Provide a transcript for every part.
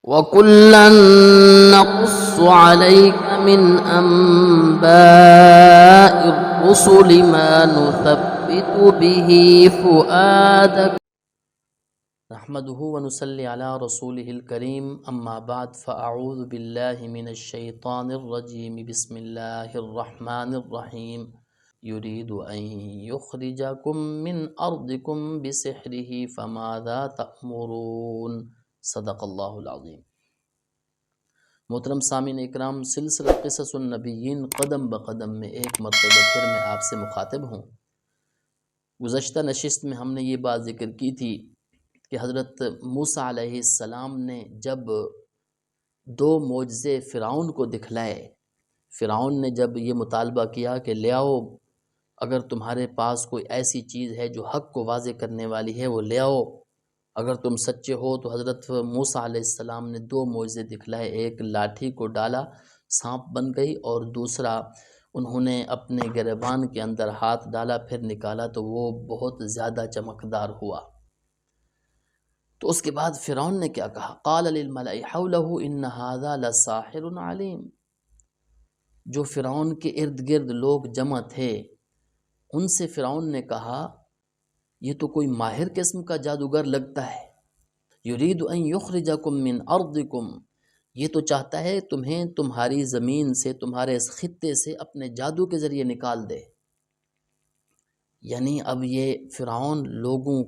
وَكُلًّا نَّقُصُّ عَلَيْكَ مِنْ أَنبَاءِ الرُّسُلِ مَا نُثَبِّتُ بِهِ فُؤَادَكَ نحمده ونصلي على رسوله الكريم اما بعد فاعوذ باللہ من الشیطان الرجیم بسم اللہ الرحمن الرحیم یرید ان یخرجکم من ارضکم بسحرہ فماذا تأمرون صدق اللہ العظیم۔ محترم سامعین اکرام، سلسلہ قصص النبیین قدم بقدم میں ایک مرتبہ پھر میں آپ سے مخاطب ہوں۔ گزشتہ نشست میں ہم نے یہ بات ذکر کی تھی کہ حضرت موسیٰ علیہ السلام نے جب دو معجزے فرعون کو دکھلائے، فرعون نے جب یہ مطالبہ کیا کہ لے آؤ، اگر تمہارے پاس کوئی ایسی چیز ہے جو حق کو واضح کرنے والی ہے وہ لے آؤ، اگر تم سچے ہو تو حضرت موسیٰ علیہ السلام نے دو معجزے دکھلائے، ایک لاٹھی کو ڈالا سانپ بن گئی، اور دوسرا انہوں نے اپنے گریبان کے اندر ہاتھ ڈالا پھر نکالا تو وہ بہت زیادہ چمکدار ہوا۔ تو اس کے بعد فرعون نے کیا کہا؟ قال للملأ حولہ ان ھذا لساحر علیم۔ جو فرعون کے ارد گرد لوگ جمع تھے ان سے فرعون نے کہا یہ تو کوئی ماہر قسم کا جادوگر لگتا ہے، یرید ان یخرجکم من ارضکم، یہ تو چاہتا ہے تمہیں تمہاری زمین سے، تمہارے اس خطے سے اپنے جادو کے ذریعے نکال دے۔ یعنی اب یہ فرعون لوگوں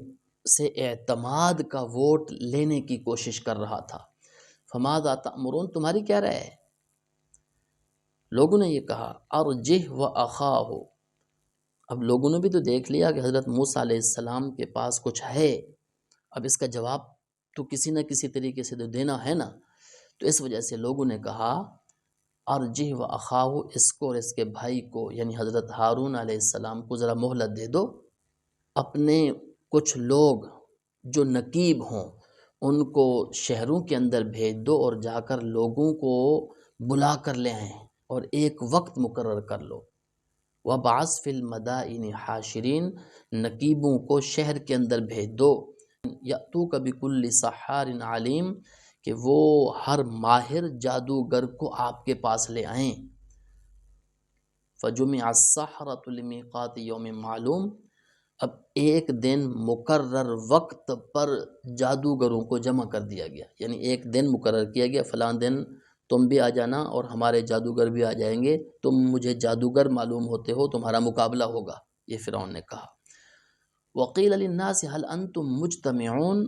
سے اعتماد کا ووٹ لینے کی کوشش کر رہا تھا۔ فماذا تأمرون، تمہاری کیا رائے ہے؟ لوگوں نے یہ کہا ارجہ واخاہ، اب لوگوں نے بھی تو دیکھ لیا کہ حضرت موسیٰ علیہ السلام کے پاس کچھ ہے، اب اس کا جواب تو کسی نہ کسی طریقے سے تو دینا ہے نا، تو اس وجہ سے لوگوں نے کہا ارجہ واخاہ، اس کو اور اس کے بھائی کو یعنی حضرت ہارون علیہ السلام کو ذرا مہلت دے دو، اپنے کچھ لوگ جو نقیب ہوں ان کو شہروں کے اندر بھیج دو اور جا کر لوگوں کو بلا کر لے آئیں اور ایک وقت مقرر کر لو۔ وَبَعَثْ فِي الْمَدَائِنِ حَاشِرِينَ، نقیبوں کو شہر کے اندر بھیج دو، یَأْتُوکَ بِكُلِّ سَحَّارٍ عَلِيمٍ، کہ وہ ہر ماہر جادوگر کو آپ کے پاس لے آئیں۔ فَجُمِعَ السَّحَرَةُ لِمِيقَاتِ يَوْمٍ مَعْلُومٍ، اب ایک دن مقرر وقت پر جادوگروں کو جمع کر دیا گیا، یعنی ایک دن مقرر کیا گیا، فلاں دن تم بھی آ جانا اور ہمارے جادوگر بھی آ جائیں گے، تم مجھے جادوگر معلوم ہوتے ہو، تمہارا مقابلہ ہوگا، یہ فرعون نے کہا۔ وَقِيلَ لِلنَّاسِ هَلْ أَنْتُمْ مُجْتَمِعُونَ،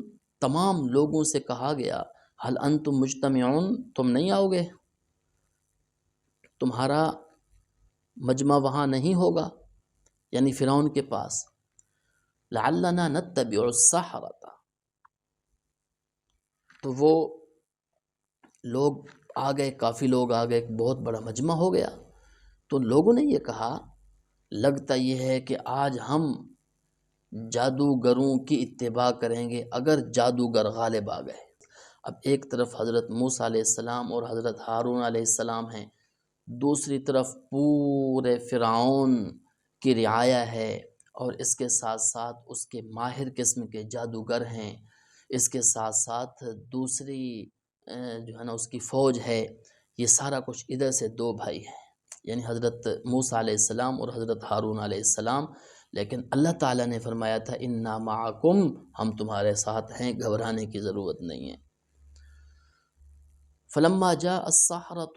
تمام لوگوں سے کہا گیا هَلْ أَنْتُمْ مُجْتَمِعُونَ، تم نہیں آؤ گے، تمہارا مجمع وہاں نہیں ہوگا، یعنی فرعون کے پاس۔ لَعَلَّنَا نَتَّبِعُ السَّحَرَةَ، تو وہ لوگ آ گئے، کافی لوگ آ گئے، بہت بڑا مجمع ہو گیا، تو لوگوں نے یہ کہا لگتا یہ ہے کہ آج ہم جادوگروں کی اتباع کریں گے اگر جادوگر غالب آ گئے۔ اب ایک طرف حضرت موسیٰ علیہ السلام اور حضرت ہارون علیہ السلام ہیں، دوسری طرف پورے فرعون کی رعایا ہے، اور اس کے ساتھ ساتھ اس کے ماہر قسم کے جادوگر ہیں، اس کے ساتھ ساتھ دوسری جو ہے نا اس کی فوج ہے، یہ سارا کچھ ادھر سے دو بھائی ہیں، یعنی حضرت موسیٰ علیہ السلام اور حضرت ہارون علیہ السلام، لیکن اللہ تعالیٰ نے فرمایا تھا انا معکم، ہم تمہارے ساتھ ہیں، گھبرانے کی ضرورت نہیں ہے۔ فلما جاء السحرۃ،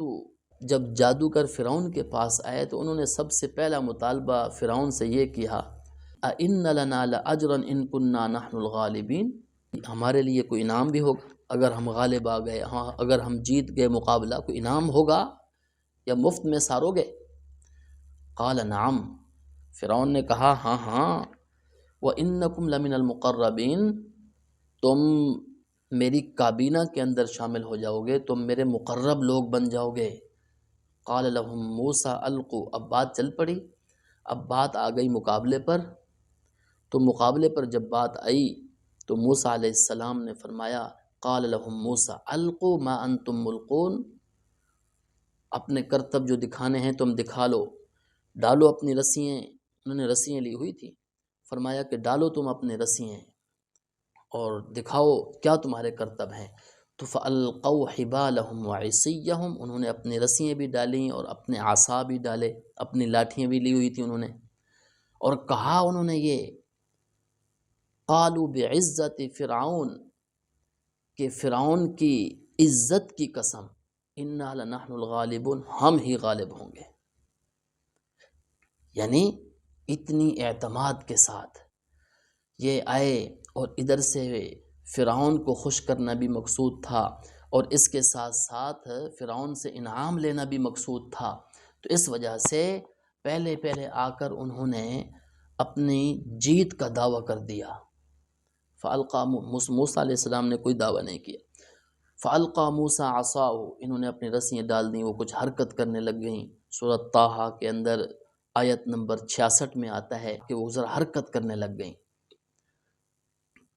جب جادوگر فرعون کے پاس آئے تو انہوں نے سب سے پہلا مطالبہ فرعون سے یہ کیا اَإِنَّ لَنَا لَأَجْرًا إِن كُنَّا نَحْنُ الْغَالِبِينَ، ہمارے لیے کوئی انعام بھی ہوگا اگر ہم غالب آ گئے، ہاں اگر ہم جیت گئے مقابلہ، کوئی انعام ہوگا یا مفت میں سارو گے؟ قال نعم، فرعون نے کہا ہاں ہاں، وَإِنَّكُمْ لَمِنَ الْمُقَرَّبِينَ، تم میری کابینہ کے اندر شامل ہو جاؤ گے، تم میرے مقرب لوگ بن جاؤ گے۔ قال لهم موسیٰ القوا، اب بات چل پڑی، اب بات آ گئی مقابلے پر، تو مقابلے پر جب بات آئی تو موسیٰ علیہ السلام نے فرمایا قال لهم موسیٰ القوا ما انتم ملقون، اپنے کرتب جو دکھانے ہیں تم دکھا لو، ڈالو اپنی رسیاں، انہوں نے رسیاں لی ہوئی تھی، فرمایا کہ ڈالو تم اپنے رسیاں اور دکھاؤ کیا تمہارے کرتب ہیں۔ تو فَأَلْقَوْا حِبَالَهُمْ وَعِصِيَّهُمْ، انہوں نے اپنی رسیاں بھی ڈالیں اور اپنے عصا بھی ڈالے، اپنی لاٹھیاں بھی لی ہوئی تھی انہوں نے، اور کہا انہوں نے یہ قالوا بعزت فرعون، کہ فرعون کی عزت کی قسم، انا لنحن الغالبون، ہم ہی غالب ہوں گے۔ یعنی اتنی اعتماد کے ساتھ یہ آئے، اور ادھر سے فرعون کو خوش کرنا بھی مقصود تھا، اور اس کے ساتھ ساتھ فرعون سے انعام لینا بھی مقصود تھا، تو اس وجہ سے پہلے آ کر انہوں نے اپنی جیت کا دعویٰ کر دیا۔ فَأَلْقَى موسیٰ علیہ السلام نے کوئی دعویٰ نہیں کیا۔ فَأَلْقَى مُوسَىٰ عَصَاهُ، انہوں نے اپنی رسیاں ڈال دیں، وہ کچھ حرکت کرنے لگ گئیں۔ سورۃ طٰہٰ کے اندر آیت نمبر 66 میں آتا ہے کہ وہ ذرا حرکت کرنے لگ گئیں۔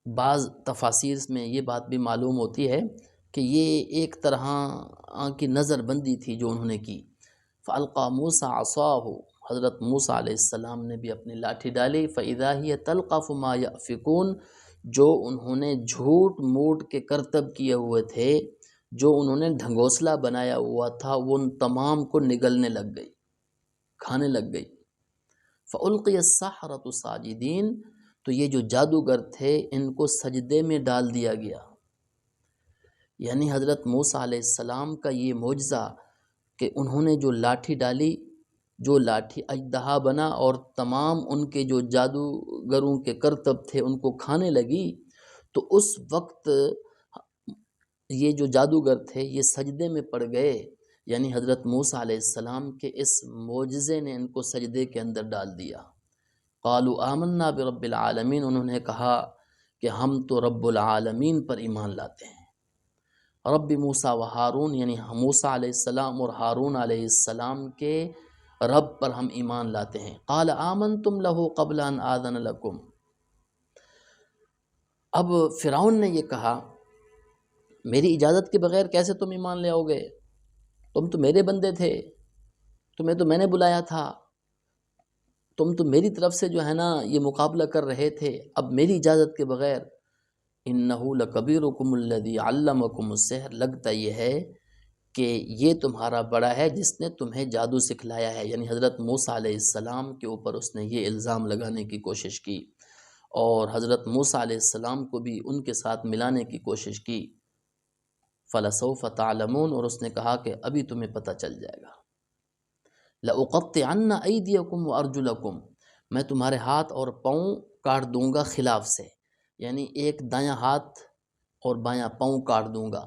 بعض تفاسیر میں یہ بات بھی معلوم ہوتی ہے کہ یہ ایک طرح کی نظر بندی تھی جو انہوں نے کی۔ فَأَلْقَى مُوسَىٰ عَصَاهُ، حضرت موسیٰ علیہ السلام نے بھی اپنی لاٹھی ڈالی۔ فَإِذَا هِيَ تَلْقَفُ مَا يَأْفِكُونَ، جو انہوں نے جھوٹ موٹ کے کرتب کیے ہوئے تھے، جو انہوں نے ڈھنگوسلا بنایا ہوا تھا، وہ ان تمام کو نگلنے لگ گئی، کھانے لگ گئی۔ فَأُلْقِيَ السَّحَرَةُ سَاجِدِينَ، تو یہ جو جادوگر تھے ان کو سجدے میں ڈال دیا گیا۔ یعنی حضرت موسیٰ علیہ السلام کا یہ معجزہ کہ انہوں نے جو لاٹھی ڈالی، جو لاٹھی اژدہا بنا اور تمام ان کے جو جادوگروں کے کرتب تھے ان کو کھانے لگی، تو اس وقت یہ جو جادوگر تھے یہ سجدے میں پڑ گئے، یعنی حضرت موسیٰ علیہ السلام کے اس معجزے نے ان کو سجدے کے اندر ڈال دیا۔ قالوا آمنا برب العالمین، انہوں نے کہا کہ ہم تو رب العالمین پر ایمان لاتے ہیں۔ رب موسیٰ و ہارون، یعنی موسیٰ علیہ السلام اور ہارون علیہ السلام کے رب پر ہم ایمان لاتے ہیں۔ قال آمنتم لہ قبل ان آذن لکم، اب فرعون نے یہ کہا میری اجازت کے بغیر کیسے تم ایمان لے آؤ گے؟ تم تو میرے بندے تھے، تمہیں تو میں نے بلایا تھا، تم تو میری طرف سے جو ہے نا یہ مقابلہ کر رہے تھے، اب میری اجازت کے بغیر۔ انہ لکبیرکم الذی علمکم السحر، لگتا یہ ہے کہ یہ تمہارا بڑا ہے جس نے تمہیں جادو سکھلایا ہے، یعنی حضرت موسیٰ علیہ السلام کے اوپر اس نے یہ الزام لگانے کی کوشش کی، اور حضرت موسیٰ علیہ السلام کو بھی ان کے ساتھ ملانے کی کوشش کی۔ فَلَسَوْفَ تَعْلَمُونَ، اور اس نے کہا کہ ابھی تمہیں پتہ چل جائے گا۔ لَأُقَطِّعَنَّ أَيْدِيَكُمْ وَأَرْجُلَكُمْ، میں تمہارے ہاتھ اور پاؤں کاٹ دوں گا خلاف سے، یعنی ایک دایاں ہاتھ اور بایاں پاؤں کاٹ دوں گا۔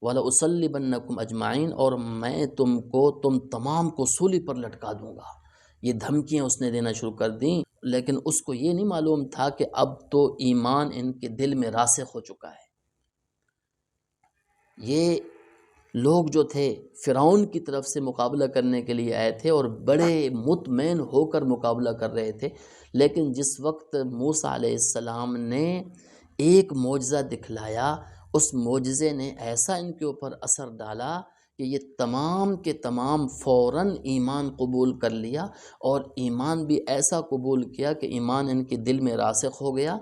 وَلَأُصَلِّبَنَّكُمْ أَجْمَعِينَ، اور میں تم تمام کو سولی پر لٹکا دوں گا۔ یہ دھمکیاں اس نے دینا شروع کر دیں، لیکن اس کو یہ نہیں معلوم تھا کہ اب تو ایمان ان کے دل میں راسخ ہو چکا ہے۔ یہ لوگ جو تھے فرعون کی طرف سے مقابلہ کرنے کے لیے آئے تھے اور بڑے مطمئن ہو کر مقابلہ کر رہے تھے، لیکن جس وقت موسیٰ علیہ السلام نے ایک معجزہ دکھلایا، اس معجزے نے ایسا ان کے اوپر اثر ڈالا کہ یہ تمام کے تمام فوراً ایمان قبول کر لیا، اور ایمان بھی ایسا قبول کیا کہ ایمان ان کے دل میں راسخ ہو گیا،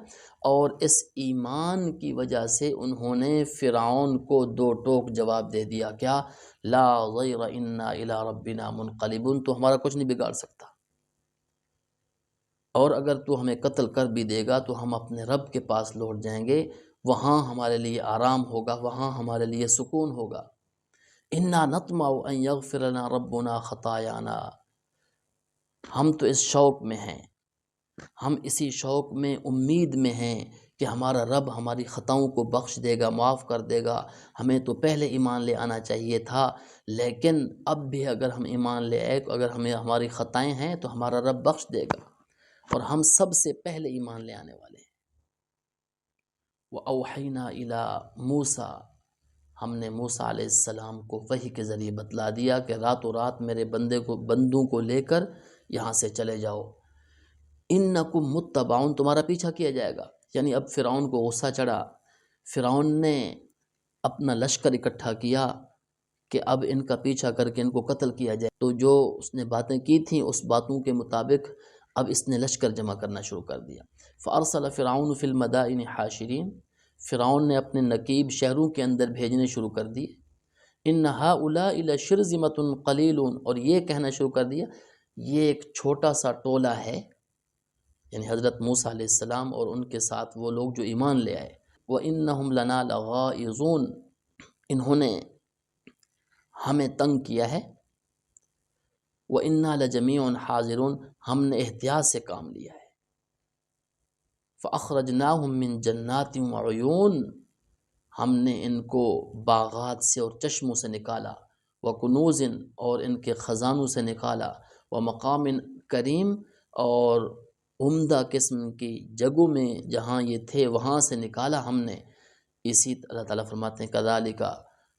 اور اس ایمان کی وجہ سے انہوں نے فرعون کو دو ٹوک جواب دے دیا، کیا؟ لا ضیر انا الی ربنا منقلبون، تو ہمارا کچھ نہیں بگاڑ سکتا، اور اگر تو ہمیں قتل کر بھی دے گا تو ہم اپنے رب کے پاس لوٹ جائیں گے، وہاں ہمارے لیے آرام ہوگا، وہاں ہمارے لیے سکون ہوگا۔ انا نطمع ان یغفر لنا ربنا خطایانا، ہم تو اس شوق میں ہیں، ہم اسی شوق میں امید میں ہیں کہ ہمارا رب ہماری خطاؤں کو بخش دے گا، معاف کر دے گا۔ ہمیں تو پہلے ایمان لے آنا چاہیے تھا، لیکن اب بھی اگر ہم ایمان لے آئے، اگر ہمیں ہماری خطائیں ہیں تو ہمارا رب بخش دے گا، اور ہم سب سے پہلے ایمان لے آنے والے ہیں۔ وَأَوْحَيْنَا إِلَىٰ مُوسَىٰ، ہم نے موسیٰ علیہ السلام کو وحی کے ذریعے بتلا دیا کہ راتوں رات میرے بندوں کو لے کر یہاں سے چلے جاؤ۔ اِنَّكُمْ مُتَّبَعُونَ، تمہارا پیچھا کیا جائے گا۔ یعنی اب فرعون کو غصہ چڑھا، فرعون نے اپنا لشکر اکٹھا کیا کہ اب ان کا پیچھا کر کے ان کو قتل کیا جائے، تو جو اس نے باتیں کی تھیں اس باتوں کے مطابق اب اس نے لشکر جمع کرنا شروع کر دیا۔ فَأَرْسَلَ فِرْعَوْنُ فِي الْمَدَائِنِ حَاشِرِينَ، فرعون نے اپنے نقیب شہروں کے اندر بھیجنے شروع کر دیے، ان ہؤلاء لشرذمۃ قلیلون، اور یہ کہنا شروع کر دیا یہ ایک چھوٹا سا ٹولہ ہے، یعنی حضرت موسیٰ علیہ السلام اور ان کے ساتھ وہ لوگ جو ایمان لے آئے، وَإِنَّهُمْ لَنَا لَغَائِظُونَ، انہوں نے ہمیں تنگ کیا ہے، وَإِنَّا لَجَمِيعٌ حَاذِرُونَ، ہم نے احتیاط سے کام لیا ہے، فَأَخْرَجْنَاهُمْ مِنْ جَنَّاتٍ وَعُيُونٍ، ہم نے ان کو باغات سے اور چشموں سے نکالا، وَكُنُوزٍ، اور ان کے خزانوں سے نکالا، وَمَقَامٍ کریم، اور عمدہ قسم کی جگہوں میں جہاں یہ تھے وہاں سے نکالا ہم نے۔ اسی اللہ تعالیٰ فرماتے ہیں کذالک،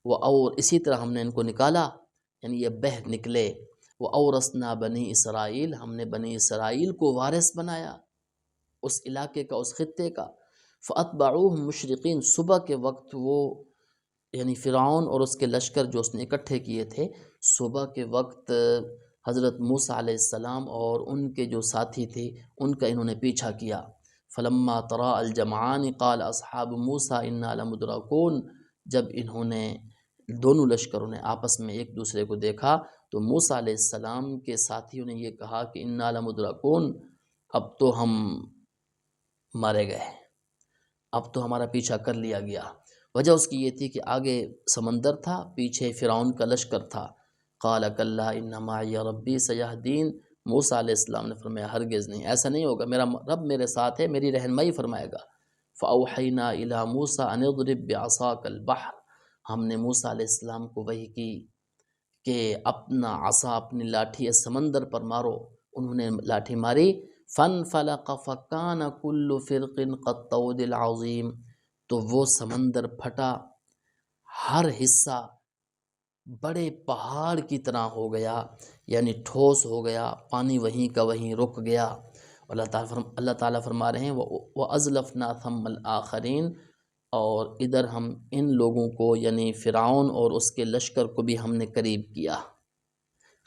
اور اسی طرح ہم نے ان کو نکالا، یعنی یہ بہہ نکلے، وَأَوْرَثْنَا بَنِي اسرائیل، ہم نے بنی اسرائیل کو وارث بنایا اس علاقے کا، اس خطے کا، فَأَتْبَعُوهُمْ مُشْرِقِينَ، صبح کے وقت وہ یعنی فرعون اور اس کے لشکر جو اس نے اکٹھے کیے تھے، صبح کے وقت حضرت موسیٰ علیہ السلام اور ان کے جو ساتھی تھے ان کا انہوں نے پیچھا کیا، فلما تراءى الجمعان قال اصحاب موسیٰ انا لمدرکون، جب انہوں نے دونوں لشکروں نے آپس میں ایک دوسرے کو دیکھا تو موسیٰ علیہ السلام کے ساتھیوں نے یہ کہا کہ انا لمدرکون، اب تو ہم مارے گئے، اب تو ہمارا پیچھا کر لیا گیا۔ وجہ اس کی یہ تھی کہ آگے سمندر تھا، پیچھے فرعون کا لشکر تھا۔ قال کلا ان معی ربی سیہدین، موسیٰ علیہ السلام نے فرمایا ہرگز نہیں، ایسا نہیں ہوگا، میرا رب میرے ساتھ ہے، میری رہنمائی فرمائے گا۔ فاوحینا الی موسیٰ ان اضرب بعصاک البحر، ہم نے موسیٰ علیہ السلام کو وحی کی کہ اپنا عصا، اپنی لاٹھی اس سمندر پر مارو، انہوں نے لاٹھی ماری، فانفلق فکان کل فرق کالطود العظیم، تو وہ سمندر پھٹا، ہر حصہ بڑے پہاڑ کی طرح ہو گیا، یعنی ٹھوس ہو گیا، پانی وہیں کا وہیں رک گیا۔ اللہ تعالیٰ فرما رہے ہیں وَأَزْلَفْنَا ثَمَّ الْآخَرِينَ، اور ادھر ہم ان لوگوں کو یعنی فرعون اور اس کے لشکر کو بھی ہم نے قریب کیا،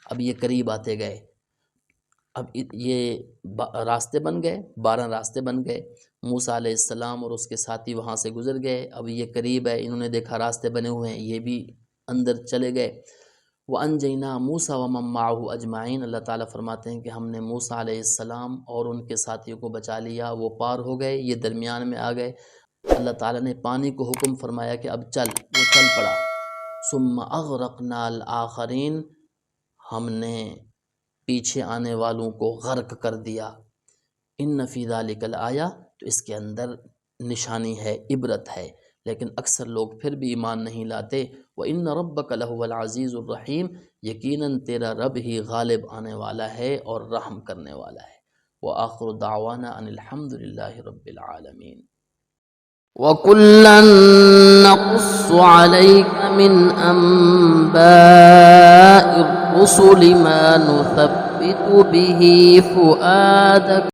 اب یہ قریب آتے گئے، اب یہ راستے بن گئے، 12 راستے بن گئے، موسیٰ علیہ السلام اور اس کے ساتھی وہاں سے گزر گئے، اب یہ قریب ہے، انہوں نے دیکھا راستے بنے ہوئے ہیں، یہ بھی اندر چلے گئے۔ وَأَنْجَيْنَا مُوسَىٰ وَمَن مَّعَهُ أَجْمَعِينَ، اللہ تعالیٰ فرماتے ہیں کہ ہم نے موسیٰ علیہ السلام اور ان کے ساتھیوں کو بچا لیا، وہ پار ہو گئے، یہ درمیان میں آ گئے، اللہ تعالیٰ نے پانی کو حکم فرمایا کہ اب چل، وہ چل پڑا۔ ثُمَّ أَغْرَقْنَا الْآخَرِينَ، ہم نے پیچھے آنے والوں کو غرق کر دیا۔ إِنَّ فِي ذَلِكَ الْآيَةَ، تو اس کے اندر نشانی ہے، عبرت ہے، لیکن اکثر لوگ پھر بھی ایمان نہیں لاتے۔ وَإِنَّ رَبَّكَ لَهُوَ الْعَزِيزُ الرَّحِيمُ، یقیناً تیرا رب ہی غالب آنے والا ہے اور رحم کرنے والا ہے۔ وَآخِرُ دَعْوَانَا أَنِ الْحَمْدُ لِلَّهِ رَبِّ الْعَالَمِينَ۔ وَكُلًّا نَّقُصُّ عَلَيْكَ مِنْ أَنبَاءِ الرُّسُلِ مَا نُثَبِّتُ بِهِ فُؤَادَكَ